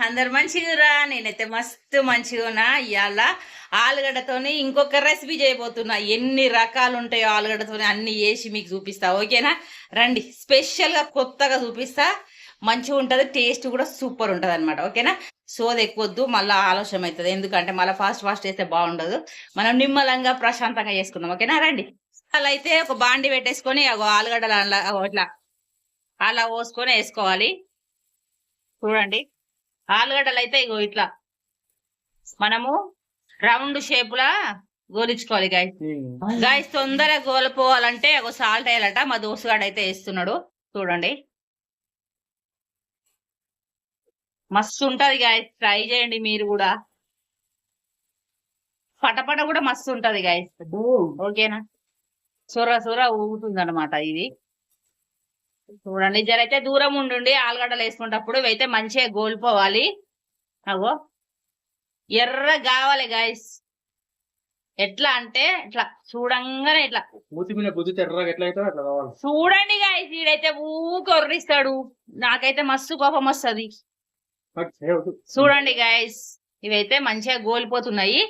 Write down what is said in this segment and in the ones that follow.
అందరు మంచిగురా. నేనైతే మస్తు మంచిగున్నా. ఇవాళ ఆలుగడ్డతోని ఇంకొక రెసిపీ చేయబోతున్నా. ఎన్ని రకాలు ఉంటాయో ఆలుగడ్డతోని అన్ని వేసి మీకు చూపిస్తా. ఓకేనా? రండి, స్పెషల్ గా కొత్తగా చూపిస్తా. మంచిగా ఉంటది, టేస్ట్ కూడా సూపర్ ఉంటది అనమాట. ఓకేనా? సోది ఎక్కువద్దు, మళ్ళీ ఆలోచన అవుతుంది. ఎందుకంటే మళ్ళీ ఫాస్ట్ ఫాస్ట్ అయితే బాగుండదు. మనం నిమ్మలంగా ప్రశాంతంగా చేసుకుందాం. ఓకేనా? రండి. అలా అయితే ఒక బాండి పెట్టేసుకొని ఆలుగడ్డలు అలా ఇట్లా అలా పోసుకొని వేసుకోవాలి. చూడండి, ఆలుగడ్డలు అయితే ఇగో ఇట్లా మనము రౌండ్ షేప్ లా గోలించుకోవాలి. గాయస్ తొందరగా గోలిపోవాలంటే ఒక సాల్ట్ వేయాలట. మా దోస్తుగాడు అయితే వేస్తున్నాడు. చూడండి, మస్తు ఉంటది గాయస్, ట్రై చేయండి మీరు కూడా. పటపట కూడా మస్తు ఉంటది గాయస్. ఓకేనా? సొర ఊగుతుంది అనమాట ఇది. చూడండి, జరైతే దూరం ఉండి ఆలుగడ్డలు వేసుకునేటప్పుడు ఇవైతే మంచిగా గోలిపోవాలి. అగో ఎర్ర కావాలి గాయస్. ఎట్లా అంటే ఇట్లా చూడంగానే ఇట్లా చూడండి గాయస్. వీడైతే ఊకొర్రిస్తాడు, నాకైతే మస్తు కోపం వస్తుంది. చూడండి గాయస్, ఇవైతే మంచిగా గోలిపోతున్నాయి.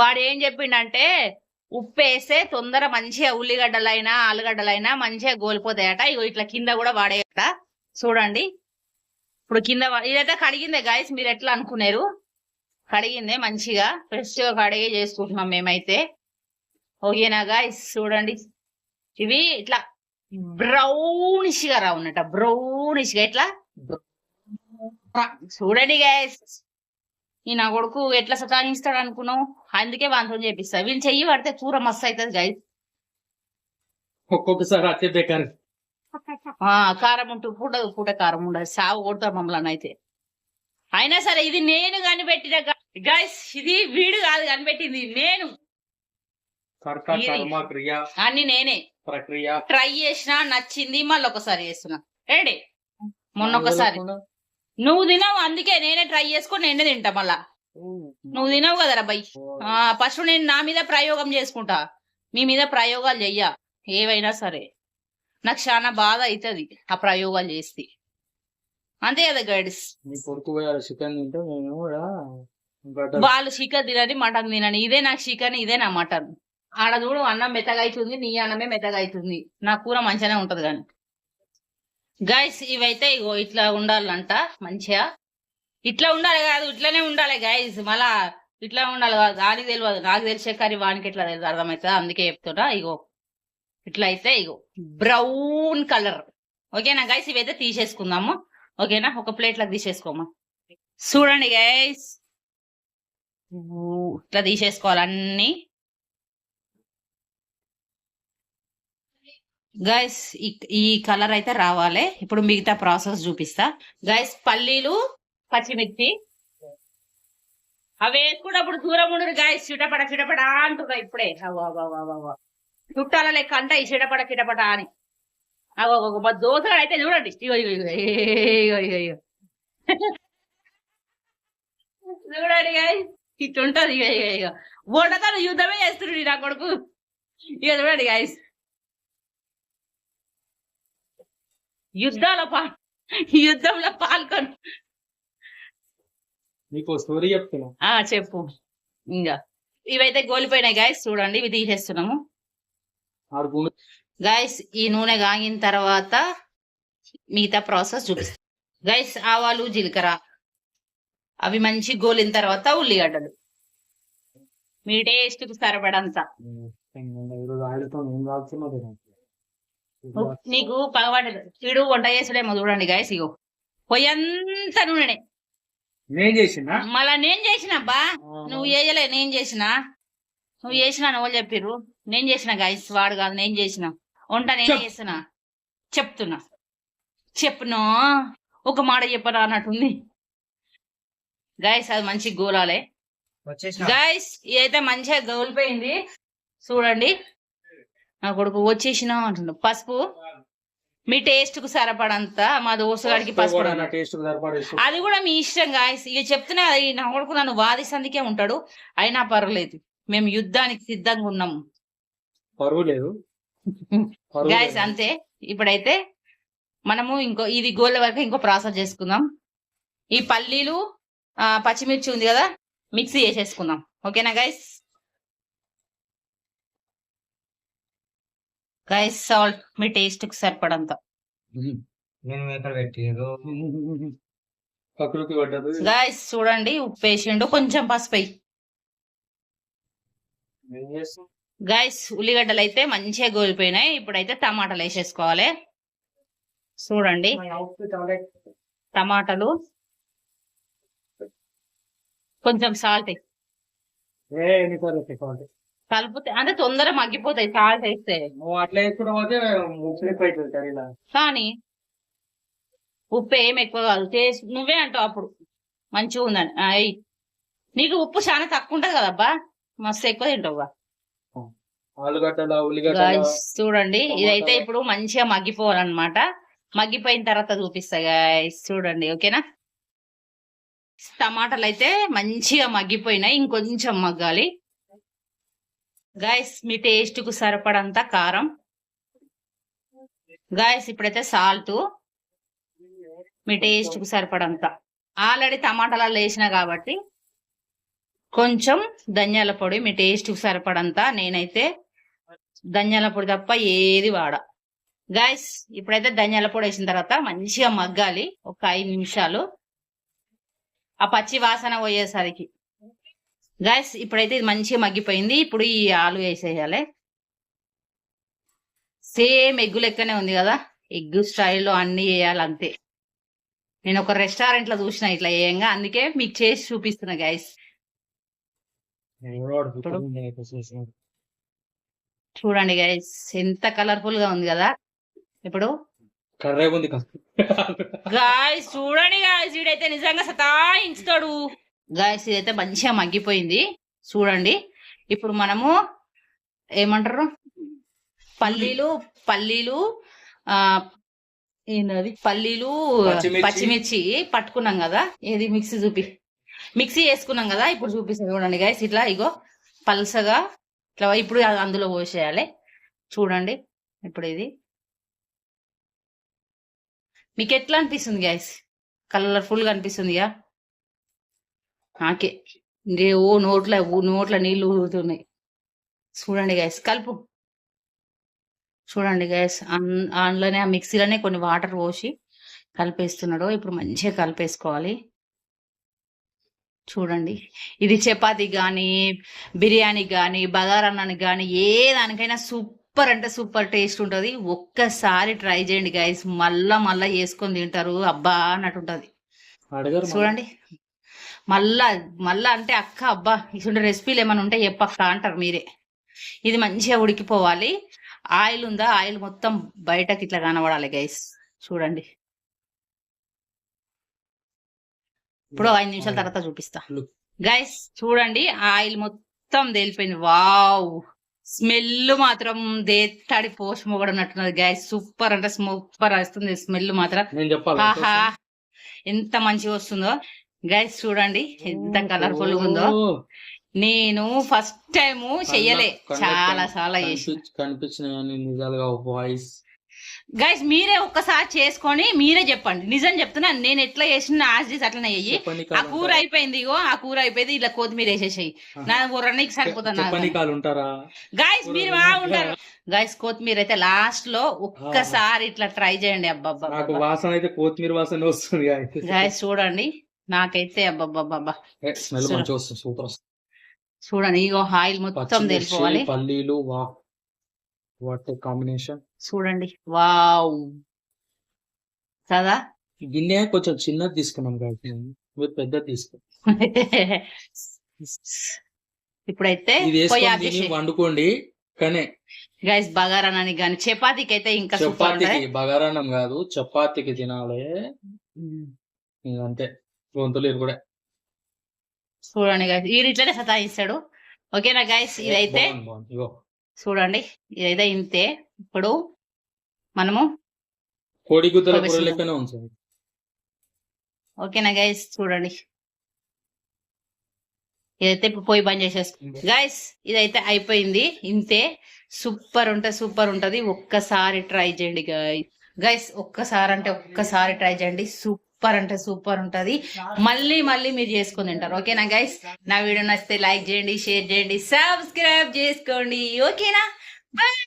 వాడు ఏం చెప్పిండంటే ఉప్పు వేస్తే తొందర మంచిగా ఉల్లిగడ్డలైనా ఆలుగడ్డలైనా మంచిగా గోలిపోతాయట. ఇగో ఇట్లా కింద కూడా వాడేయట. చూడండి, ఇప్పుడు కింద ఇదైతే కడిగిందే గాయస్. మీరు ఎట్లా అనుకున్నారు? కడిగిందే, మంచిగా ఫ్రెష్ గా కడిగి చేసుకుంటున్నాం మేమైతే. ఓకేనా గాయస్? చూడండి, ఇవి ఇట్లా బ్రౌనిష్ గా రావునట. బ్రౌనిష్ గా ఇట్లా చూడండి గాయస్. ఈ నా కొడుకు ఎట్లా సతాయిస్తాడు అనుకున్నావు? అందుకే వాంతం చేపిస్తా. వీళ్ళు చెయ్యి పడితే కూర మస్తు అవుతుంది గాయస్. ఒక్కొక్కసారి కారం ఉంటూ పూట కారం ఉండదు, సాగు కొడతారు మమ్మల్ని అయితే. అయినా సరే ఇది నేను కనిపెట్టిన గైస్, ఇది వీడు కాదు కనిపెట్టింది, నేను. అన్ని నేనే ట్రై చేసిన, నచ్చింది, మళ్ళీ ఒకసారి చేస్తున్నా. రెడీ? మొన్న ఒకసారి నువ్వు తినవు, అందుకే నేనే ట్రై చేసుకొని నేనే తింటా. మళ్ళా నువ్వు తినవు కదరా బై. ఫస్ట్ నేను నా మీద ప్రయోగం చేసుకుంటా, మీ మీద ప్రయోగాలు చెయ్య. ఏవైనా సరే నాకు చాలా బాధ అవుతుంది ఆ ప్రయోగాలు చేస్తే. అంతే కదా గైడ్స్. వాళ్ళు చికెన్ తినని, మటన్ తినని. ఇదే నాకు చికెన్, ఇదే నా మటన్. ఆడ చూడు, అన్నం మెత్తగా అవుతుంది, నీ అన్నమే మెత్తగా అవుతుంది, నా కూర మంచిగానే ఉంటది. కానీ గైస్ ఇవైతే ఇగో ఇట్లా ఉండాలంట. మంచిగా ఇట్లా ఉండాలి కాదు, ఇట్లానే ఉండాలి గైస్. మళ్ళా ఇట్లా ఉండాలి కాదు, దానికి తెలియదు, నాకు తెలిసే కర్రీ వానికి ఎట్లా తెలియదు, అర్థమవుతుంది. అందుకే చెప్తున్నా. ఇగో ఇట్లా అయితే ఇగో బ్రౌన్ కలర్. ఓకేనా గైస్? ఇవైతే తీసేసుకుందాము. ఓకేనా? ఒక ప్లేట్ లాగా తీసేసుకోమా. చూడండి గైస్, ఇట్లా తీసేసుకోవాలి అన్ని. గైస్ ఈ కలర్ అయితే రావాలి. ఇప్పుడు మిగతా ప్రాసెస్ చూపిస్తా గైస్. పల్లీలు, పచ్చిమిర్చి అవి వేసుకున్నప్పుడు దూరం ఉండరు గైస్. చిటపట చిటపట అంటున్నా ఇప్పుడే. చుట్టాల లెక్క అంటాయి చిటపట చిటపట అని. మా దోశ అయితే చూడండి, చూడండి గైస్, ఇట్లుంటది. ఇక బోటకాలు యుద్ధమే చేస్తున్నాడు నా కొడుకు. ఇక చూడండి గైస్, యుద్ధంలో పాల్గొను. నీకు స్టోరీ చెప్తున్నా, చెప్పు. ఇంకా ఇవైతే గోలిపోయినాయి గైస్. చూడండి, ఇవి తీసేస్తున్నాము గైస్. ఈ నూనె కాగిన తర్వాత మిగతా ప్రాసెస్ చూపిస్తాం గైస్. ఆవాలు, జీలకర్ర అవి మంచి గోలిన తర్వాత ఉల్లిగడ్డలు మీ టేస్ట్ కు సరిపడంత. నీకు పగబడదు, వీడు వంట చేసుడేమో. చూడండి గైస్, ఇగో పొయ్యంత నూనె మళ్ళా నేను చేసినబ్బా. నువ్వు చేయలే, నేను చేసిన. నువ్వు చేసినా నువ్వు చెప్పిర్రు, నేను చేసిన గైస్. వాడు కాదు, నేను చేసిన వంట, నేను చేస్తున్నా. చెప్పును ఒక మాట చెప్పరా అన్నట్టుంది గైస్. అది మంచి గోలాలే గైస్. ఇదైతే మంచిగా గోలిపోయింది. చూడండి, నా కొడుకు వచ్చేసిన అంటుండు. పసుపు మీ టేస్ట్ కు సరిపడంత. మా దోసగాడికి పసుపు అది కూడా మీ ఇష్టం గాయస్. ఇక చెప్తున్నా, నా కొడుకు నన్ను వాదిసందుకే ఉంటాడు. అయినా పర్వాలేదు, మేము యుద్ధానికి సిద్ధంగా ఉన్నాము. పర్వాలేదు గాయస్. అంతే. ఇప్పుడైతే మనము ఇది గోల వరకు ఇంకో ప్రాసెస్ చేసుకుందాం. ఈ పల్లీలు పచ్చిమిర్చి ఉంది కదా మిక్సీ చేసేసుకుందాం. ఓకేనా గైస్? గైస్ సాల్ట్ మీ టేస్ట్ కి సరిపడంత. ప్రకృతి పడ్డది. గైస్ చూడండి ఉప్పు వేసిండు, కొంచెం పసుపు వేయి. గైస్ ఉల్లిగడ్డలు అయితే మంచిగా గోలిపోయినాయి. ఇప్పుడైతే టమాటాలు వేసేసుకోవాలి. చూడండి టమాటాలు, కొంచెం సాల్ట్ కలిపితే అంటే తొందరగా మగ్గిపోతాయి సాల్ట్ వేస్తే. అట్లా వేసుకుంటే అవుతుంది కర్రీలా. కానీ ఉప్పు ఏం ఎక్కువ కాదు, టేస్ట్ నువ్వే అంటావు అప్పుడు మంచిగా ఉందని. అయ్యి నీకు ఉప్పు చాలా తక్కువ ఉంటది కదబ్బా, మస్తు ఎక్కువ తింటావుగా. ఆలుగడ్డల ఉల్లిగడ్డ Guys, చూడండి ఇదైతే ఇప్పుడు మంచిగా మగ్గిపోవాలన్నమాట. మగ్గిపోయిన తర్వాత చూపిస్తా గైస్, చూడండి. ఓకేనా? టమాటాలు అయితే మంచిగా మగ్గిపోయినాయి, ఇంకొంచెం మగ్గాలి. గైస్ మీ టేస్ట్ కు సరిపడంత కారం. గైస్ ఇప్పుడైతే సాల్ట్ మీ టేస్ట్ కు సరిపడంత. ఆల్రెడీ టమాటాలలో వేసిన కాబట్టి కొంచెం ధనియాల పొడి మీ టేస్ట్ కు సరిపడంత. నేనైతే ధనియాల పొడి తప్ప ఏది వాడ. గైస్ ఇప్పుడైతే ధనియాల పొడి వేసిన తర్వాత మంచిగా మగ్గాలి ఒక 5 నిమిషాలు, ఆ పచ్చి వాసన పోయేసరికి. గైస్ ఇప్పుడైతే ఇది మంచిగా మగ్గిపోయింది. ఇప్పుడు ఈ ఆలు వేసేయాలి. సేమ్ ఎగ్గు లెక్కనే ఉంది కదా, ఎగ్గు స్టైల్లో అన్ని వేయాలి అంతే. నేను ఒక రెస్టారెంట్ లో చూసిన ఇట్లా వేయంగా, అందుకే మీకు చేసి చూపిస్తున్నా గైస్. చూడండి గైస్ ఎంత కలర్ఫుల్ గా ఉంది కదా. ఇప్పుడు కర్రే ఉంది గాయస్ చూడండి గాయస్, వీడైతే నిజంగా సతాయించుతాడు. గాయస్ ఇదైతే మంచిగా మగ్గిపోయింది చూడండి. ఇప్పుడు మనము ఏమంటారు, పల్లీలు ఏంటది, పల్లీలు పచ్చిమిర్చి పట్టుకున్నాం కదా, ఏది మిక్సీ వేసుకున్నాం కదా. ఇప్పుడు చూపిస్తాను చూడండి గైస్, ఇట్లా ఇగో పల్సగా ఇట్లా ఇప్పుడు అందులో పోసేయాలి. చూడండి ఇప్పుడు ఇది మీకు ఎట్లా అనిపిస్తుంది గైస్? కలర్ఫుల్ గా అనిపిస్తుందిగా నాకే. ఓ నోట్ల నీళ్లు ఊరుతున్నాయి. చూడండి గైస్ కలుపు. చూడండి గైస్ అందులోనే ఆ మిక్సీలోనే కొన్ని వాటర్ పోసి కలిపేస్తున్నాడు. ఇప్పుడు మంచిగా కలిపేసుకోవాలి. చూడండి ఇది చపాతీ కానీ బిర్యానీ కానీ బగారన్నానికి కానీ ఏ దానికైనా సూపర్ అంటే సూపర్ టేస్ట్ ఉంటుంది. ఒక్కసారి ట్రై చేయండి గైస్, మళ్ళా చేసుకొని తింటారు అబ్బా అన్నట్టు ఉంటుంది. చూడండి మళ్ళా అంటే అక్క అబ్బా ఇటువంటి రెసిపీలు ఏమైనా ఉంటే చెప్పక్క అంటారు మీరే. ఇది మంచిగా ఉడికిపోవాలి. ఆయిల్ ఉందా, ఆయిల్ మొత్తం బయటకి ఇట్లా కనబడాలి గైస్. చూడండి ఇప్పుడు 5 నిమిషాల తర్వాత చూపిస్తా గైస్. చూడండి ఆయిల్ మొత్తం తేలిపోయింది. వావ్ స్మెల్ మాత్రం దేత్తాడి పోష్ మొగడన్నట్టున్నది గైస్. సూపర్ అంటే సూపర్ వస్తుంది స్మెల్ మాత్రం. ఆహా ఎంత మంచిగా వస్తుందో గైస్. చూడండి ఎంత కలర్ఫుల్ గా ఉందో. నేను ఫస్ట్ టైం చెయ్యలే, చాలా చేసి కనిపించిన గైస్ మీరే ఒక్కసారి చేసుకొని మీరే చెప్పండి. నిజం చెప్తున్నా, నేను ఎట్లా చేసిన ఆజ్డీస్ అట్లనే చెయ్యి. ఆ కూర అయిపోయింది, ఇగో ఆ కూర అయిపోయింది, ఇలా కొత్తిమీర వేసేసాయి. నా నీకు సరిపోతుంది గైస్. మీరు బాగుంటారు గైస్. కొత్తిమీర అయితే లాస్ట్ లో ఒక్కసారి ఇట్లా ట్రై చేయండి. అబ్బాబ్బా వాసన అయితే కొత్తిమీర వాసన వస్తుంది గైస్. చూడండి నాకైతే అబ్బాబ్బా సూపర్. చూడండి ఇగో ఆయిల్ మొత్తం తెలిపోవాలి. పల్లీలు వాట్ కాంబినేషన్ చూడండి వావ్ కదా. గిన్నె కొంచెం చిన్నది తీసుకున్నాం కాబట్టి మీరు పెద్దది తీసుకోండి. ఇప్పుడైతే వండుకోండి. కానీ గైస్ బగారానికి కానీ చపాతీకి అయితే ఇంకా చపాతీకి, బగారాన్నం కాదు చపాతీకి తినాలి అంతే. గొంతులు కూడా చూడండి గైస్, ఈ ఇట్లనే సతాయిస్తాడు. ఓకేనా గైస్? ఇదైతే చూడండి ఇదైతే ఇంతే. ఇప్పుడు మనము కోడిగుద్దల కూర లెక్కనే ఉంచండి. ఓకేనా గైస్? చూడండి ఇదైతే ఇప్పుడు పోయి బంద్ చేసేసుకుంది గైస్. ఇదైతే అయిపోయింది ఇంతే. సూపర్ ఉంటది. ఒక్కసారి ట్రై చేయండి గైస్. ఒక్కసారి ట్రై చేయండి. సూపర్ అంటే సూపర్ ఉంటది. మళ్ళీ మళ్ళీ మీరు చేసుకుని తింటారు. ఓకేనా గైస్? నా వీడియో నచ్చితే లైక్ చేయండి, షేర్ చేయండి, సబ్స్క్రైబ్ చేసుకోండి. ఓకేనా? బాయ్.